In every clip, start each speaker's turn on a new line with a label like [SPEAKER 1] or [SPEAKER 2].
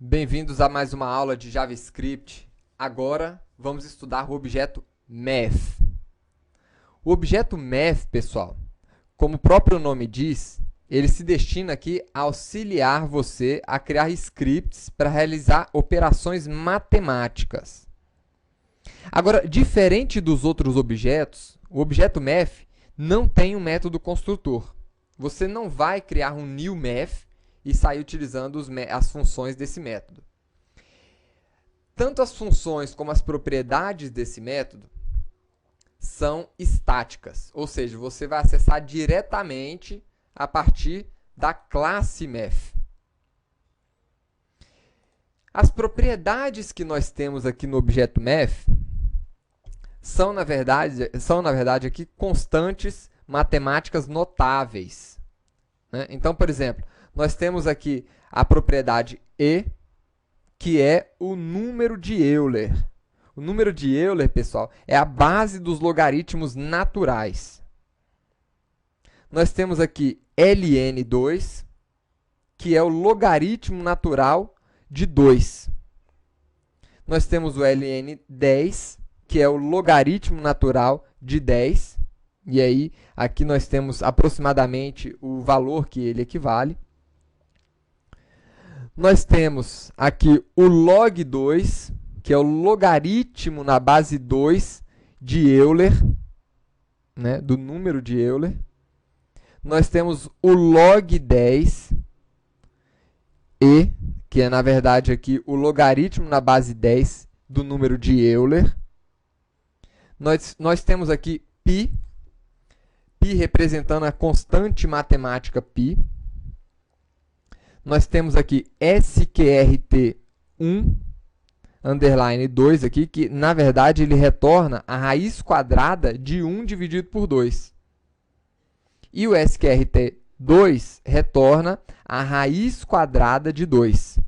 [SPEAKER 1] Bem-vindos a mais uma aula de JavaScript. Agora vamos estudar o objeto Math. O objeto Math, pessoal, como o próprio nome diz, ele se destina aqui a auxiliar você a criar scripts para realizar operações matemáticas. Agora, diferente dos outros objetos, o objeto Math não tem um método construtor. Você não vai criar um new Math e sair utilizando as funções desse método. Tanto as funções como as propriedades desse método são estáticas, ou seja, você vai acessar diretamente a partir da classe Math. As propriedades que nós temos aqui no objeto Math são, na verdade aqui constantes matemáticas notáveis, né? Então, por exemplo, nós temos aqui a propriedade E, que é o número de Euler. O número de Euler, pessoal, é a base dos logaritmos naturais. Nós temos aqui ln2, que é o logaritmo natural de 2. Nós temos o ln10, que é o logaritmo natural de 10. E aí, aqui nós temos aproximadamente o valor que ele equivale. Nós temos aqui o log2, que é o logaritmo na base 2 de Euler, né, do número de Euler. Nós temos o log10, que é, na verdade, aqui o logaritmo na base 10 do número de Euler. Nós temos aqui π representando a constante matemática π. Nós temos aqui sqrt1, underline 2 aqui, que na verdade ele retorna a raiz quadrada de 1 dividido por 2. E o sqrt2 retorna a raiz quadrada de 2.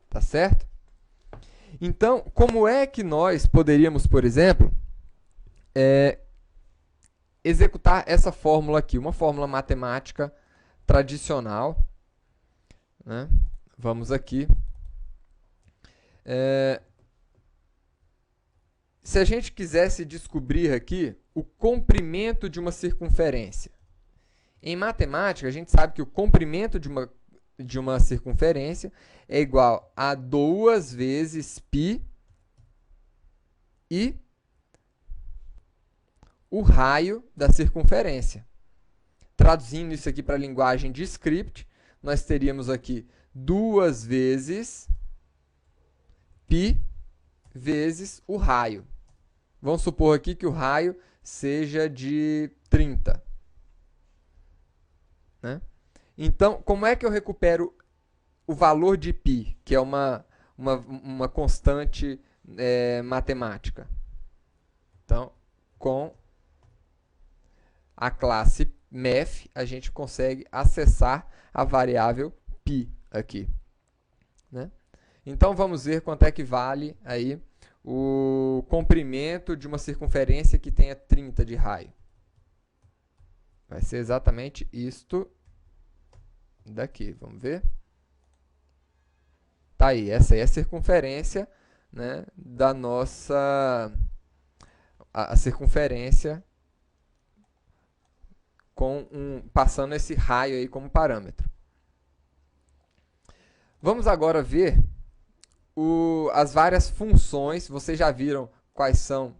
[SPEAKER 1] Tá certo? Então, como é que nós poderíamos, por exemplo, executar essa fórmula aqui, uma fórmula matemática tradicional, né? Vamos aqui. Se a gente quisesse descobrir aqui o comprimento de uma circunferência. Em matemática, a gente sabe que o comprimento de uma circunferência é igual a 2 vezes π e o raio da circunferência. Traduzindo isso aqui para a linguagem de script, nós teríamos aqui 2 vezes π vezes o raio. Vamos supor aqui que o raio seja de 30. Né? Então, como é que eu recupero o valor de π, que é uma constante matemática? Então, com a classe Math, a gente consegue acessar a variável π aqui. Né? Então, vamos ver quanto é que vale aí o comprimento de uma circunferência que tenha 30 de raio. Vai ser exatamente isto daqui. Vamos ver? Tá aí. Essa aí é a circunferência, né, da nossa... A circunferência passando esse raio aí como parâmetro. Vamos agora ver as várias funções. Vocês já viram quais são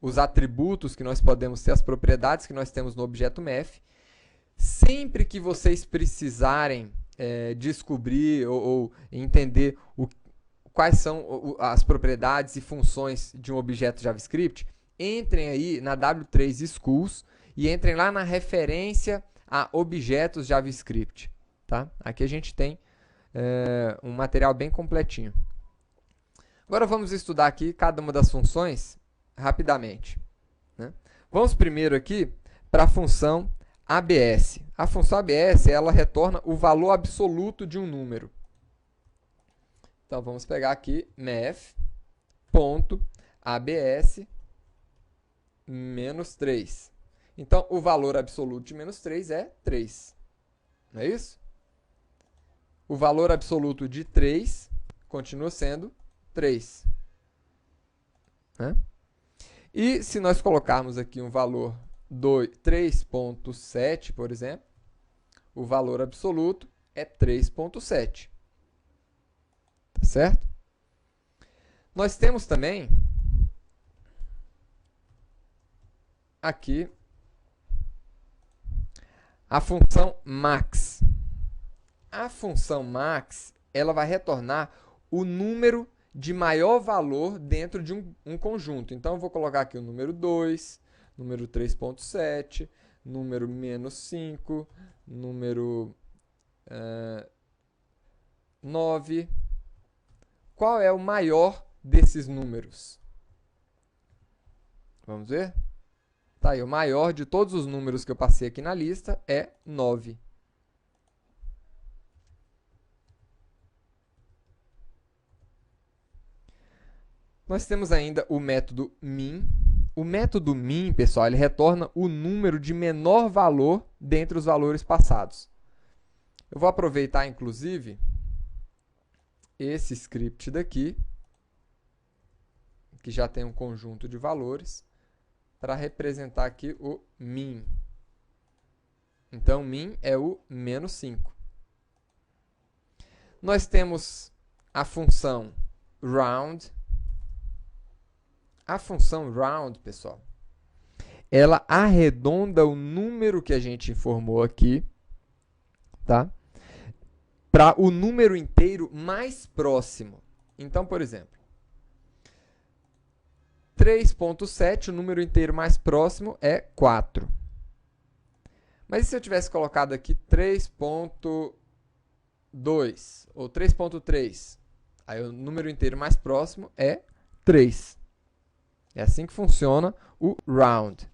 [SPEAKER 1] os atributos que nós podemos ter, as propriedades que nós temos no objeto Math. Sempre que vocês precisarem descobrir ou entender quais são as propriedades e funções de um objeto JavaScript, entrem aí na W3 Schools e entrem lá na referência a objetos JavaScript. Tá? Aqui a gente tem um material bem completinho. Agora vamos estudar aqui cada uma das funções rapidamente. Né? Vamos primeiro aqui para a função ABS. A função ABS, ela retorna o valor absoluto de um número. Então, vamos pegar aqui math.abs menos 3. Então, o valor absoluto de menos 3 é 3. Não é isso? o valor absoluto de 3 continua sendo 3. Né? E se nós colocarmos aqui um valor 3.7, por exemplo, o valor absoluto é 3.7. Tá certo? Nós temos também aqui a função max. A função max, ela vai retornar o número de maior valor dentro de um conjunto. Então, eu vou colocar aqui o número 2, número 3.7, número menos 5, número 9. Qual é o maior desses números? Vamos ver? Tá aí, o maior de todos os números que eu passei aqui na lista é 9. Nós temos ainda o método min. O método min, pessoal, ele retorna o número de menor valor dentre os valores passados. Eu vou aproveitar, inclusive, esse script daqui, que já tem um conjunto de valores, para representar aqui o min. Então, min é o menos 5. Nós temos a função round. A função round, pessoal, ela arredonda o número que a gente informou aqui, tá? Para o número inteiro mais próximo. Então, por exemplo, 3.7, o número inteiro mais próximo é 4. Mas e se eu tivesse colocado aqui 3.2 ou 3.3? Aí o número inteiro mais próximo é 3. É assim que funciona o round.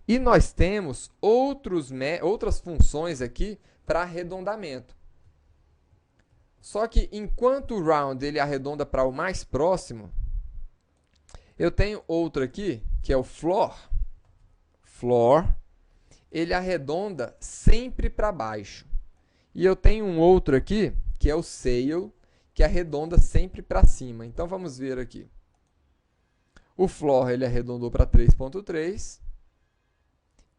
[SPEAKER 1] E nós temos outras funções aqui para arredondamento. Só que enquanto o round ele arredonda para o mais próximo, eu tenho outro aqui, que é o floor. Floor, ele arredonda sempre para baixo. E eu tenho um outro aqui, que é o sail, que arredonda sempre para cima. Então, vamos ver aqui. O floor ele arredondou para 3.3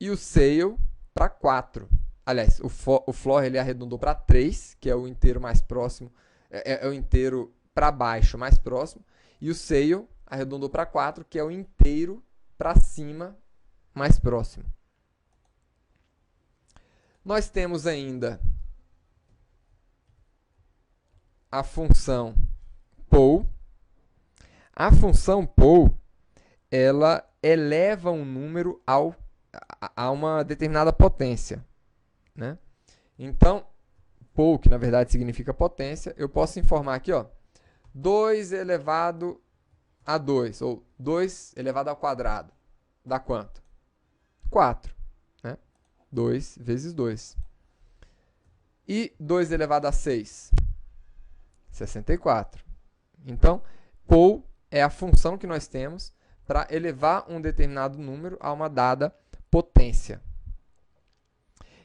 [SPEAKER 1] e o sail para 4. Aliás, o floor ele arredondou para 3, que é o inteiro mais próximo, é o inteiro para baixo mais próximo, e o sail arredondou para 4, que é o inteiro para cima mais próximo. Nós temos ainda a função poll. A função poll, ela eleva um número a uma determinada potência. Né? Então, poll, que na verdade significa potência, eu posso informar aqui, ó, 2 elevado a 2, ou 2 elevado ao quadrado, dá quanto? 4. Né? 2 vezes 2. E 2 elevado a 6? 64. Então, poll é a função que nós temos para elevar um determinado número a uma dada potência.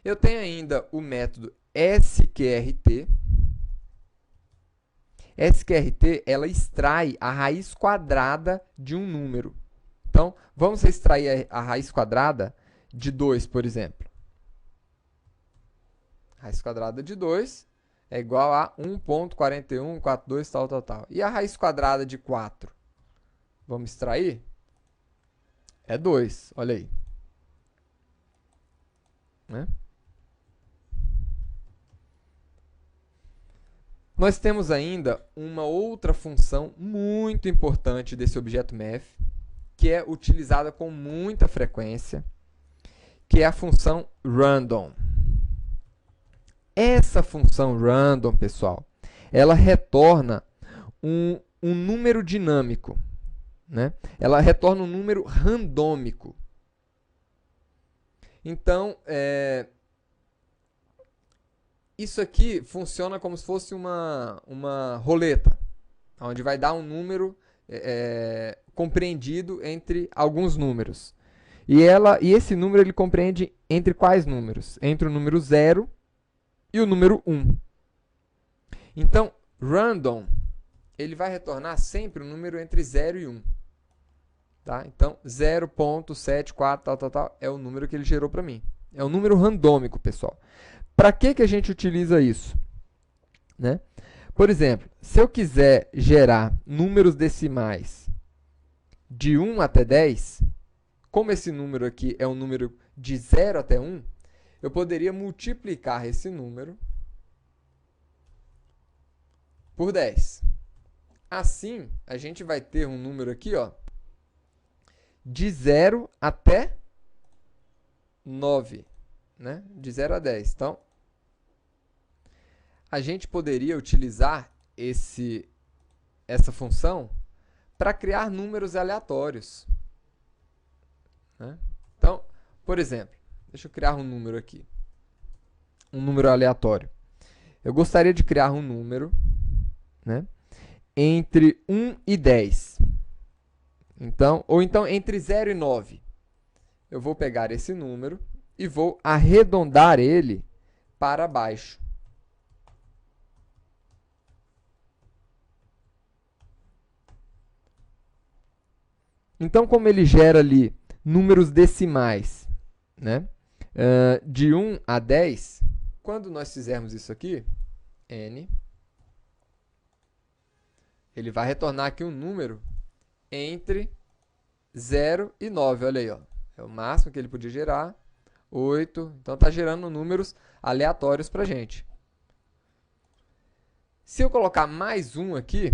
[SPEAKER 1] Eu tenho ainda o método sqrt. sqrt, ela extrai a raiz quadrada de um número. Então, vamos extrair a raiz quadrada de 2, por exemplo. Raiz quadrada de 2 é igual a 1.4142, tal. E a raiz quadrada de 4? Vamos extrair? É 2, olha aí. Né? Nós temos ainda uma outra função muito importante desse objeto math, que é utilizada com muita frequência, que é a função random. Essa função random, pessoal, ela retorna um número dinâmico. Né? Ela retorna um número randômico. Então, isso aqui funciona como se fosse uma roleta, onde vai dar um número compreendido entre alguns números. E esse número ele compreende entre quais números? Entre o número 0 e o número 1. Então, random, ele vai retornar sempre um número entre 0 e 1. Tá? Então, 0.74, tal, tal, tal, é o número que ele gerou para mim. É um número randômico, pessoal. Para que a gente utiliza isso? Né? Por exemplo, se eu quiser gerar números decimais de 1 até 10, como esse número aqui é um número de 0 até 1, eu poderia multiplicar esse número por 10. Assim, a gente vai ter um número aqui, ó, de 0 até 9, né? De 0 a 10. Então, a gente poderia utilizar essa função para criar números aleatórios. Né? Então, por exemplo, deixa eu criar um número aqui. Um número aleatório. Eu gostaria de criar um número, né, entre 1 e 10. Então, ou então entre 0 e 9. Eu vou pegar esse número e vou arredondar ele para baixo. Então, como ele gera ali números decimais, né, de 1 a 10, quando nós fizermos isso aqui, n, ele vai retornar aqui um número entre 0 e 9. Olha aí, ó. É o máximo que ele podia gerar. 8. Então, está gerando números aleatórios para a gente. Se eu colocar mais um aqui,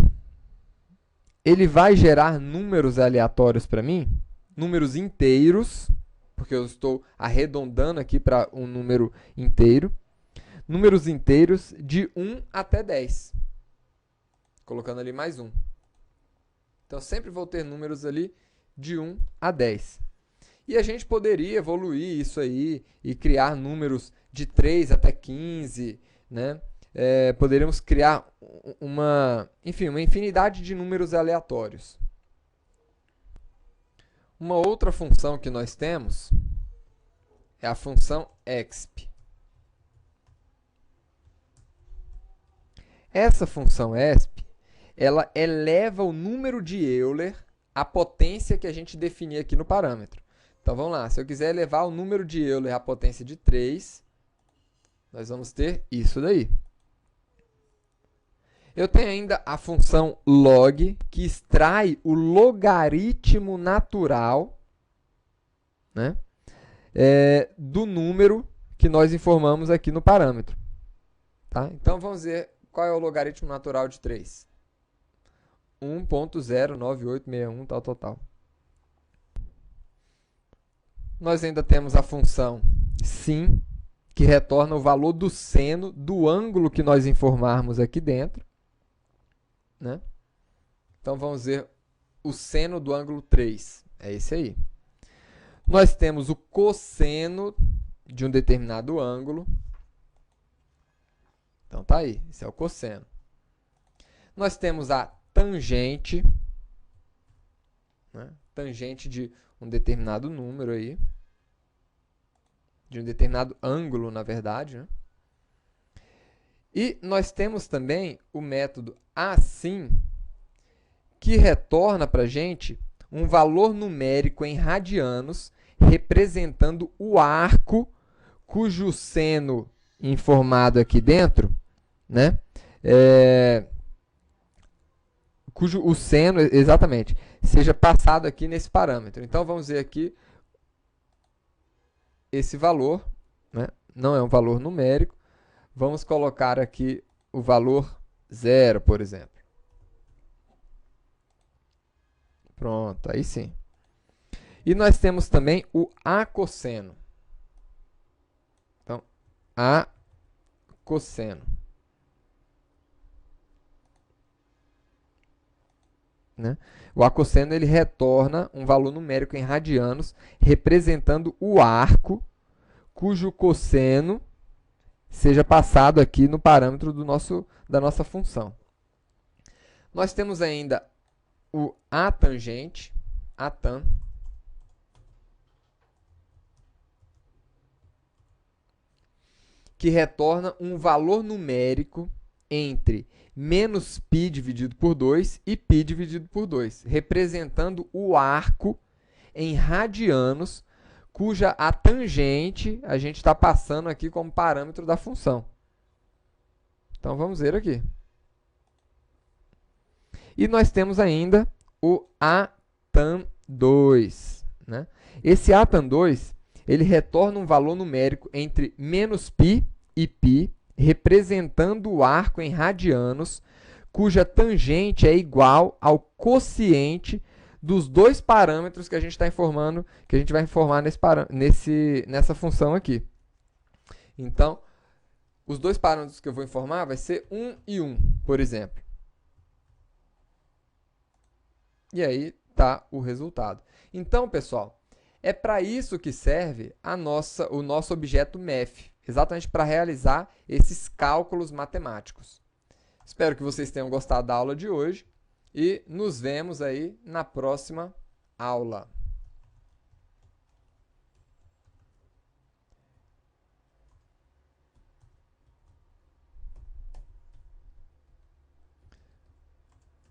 [SPEAKER 1] ele vai gerar números aleatórios para mim, números inteiros, porque eu estou arredondando aqui para um número inteiro, números inteiros de 1 até 10, colocando ali mais um. Então, sempre vou ter números ali de 1 a 10. E a gente poderia evoluir isso aí e criar números de 3 até 15, né? Poderíamos criar uma infinidade de números aleatórios. Uma outra função que nós temos é a função exp. Essa função exp, ela eleva o número de Euler à potência que a gente definir aqui no parâmetro. Então, vamos lá. Se eu quiser elevar o número de Euler à potência de 3, nós vamos ter isso daí. Eu tenho ainda a função log, que extrai o logaritmo natural, né, do número que nós informamos aqui no parâmetro. Tá? Então, vamos ver qual é o logaritmo natural de 3. 1.09861, tal, tal, tal. Nós ainda temos a função sin, que retorna o valor do seno do ângulo que nós informarmos aqui dentro. Né? Então, vamos ver o seno do ângulo 3. É esse aí. Nós temos o cosseno de um determinado ângulo. Então, tá aí. Esse é o cosseno. Nós temos a tangente. Né? Tangente de um determinado número aí. De um determinado ângulo, na verdade. Né? E nós temos também o método assim, que retorna para a gente um valor numérico em radianos, representando o arco cujo seno informado aqui dentro, né, cujo o seno, exatamente, seja passado aqui nesse parâmetro. Então, vamos ver aqui esse valor, né, não é um valor numérico. Vamos colocar aqui o valor 0, por exemplo. Pronto, aí sim. E nós temos também o acosseno. Então, acosseno. Né? O acosseno ele retorna um valor numérico em radianos, representando o arco cujo cosseno seja passado aqui no parâmetro da nossa função. Nós temos ainda o atangente, atan, que retorna um valor numérico entre menos π dividido por 2 e π dividido por 2, representando o arco em radianos, cuja a tangente a gente está passando aqui como parâmetro da função. Então, vamos ver aqui. E nós temos ainda o Atan2. Né? Esse Atan2, ele retorna um valor numérico entre menos π e π, representando o arco em radianos, cuja tangente é igual ao quociente dos dois parâmetros que a gente está informando, que a gente vai informar nessa função aqui. Então, os dois parâmetros que eu vou informar vai ser 1 e 1, por exemplo. E aí está o resultado. Então, pessoal, é para isso que serve o nosso objeto MEF, exatamente para realizar esses cálculos matemáticos. Espero que vocês tenham gostado da aula de hoje e nos vemos aí na próxima aula.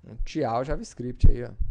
[SPEAKER 1] Um tchau JavaScript aí, ó.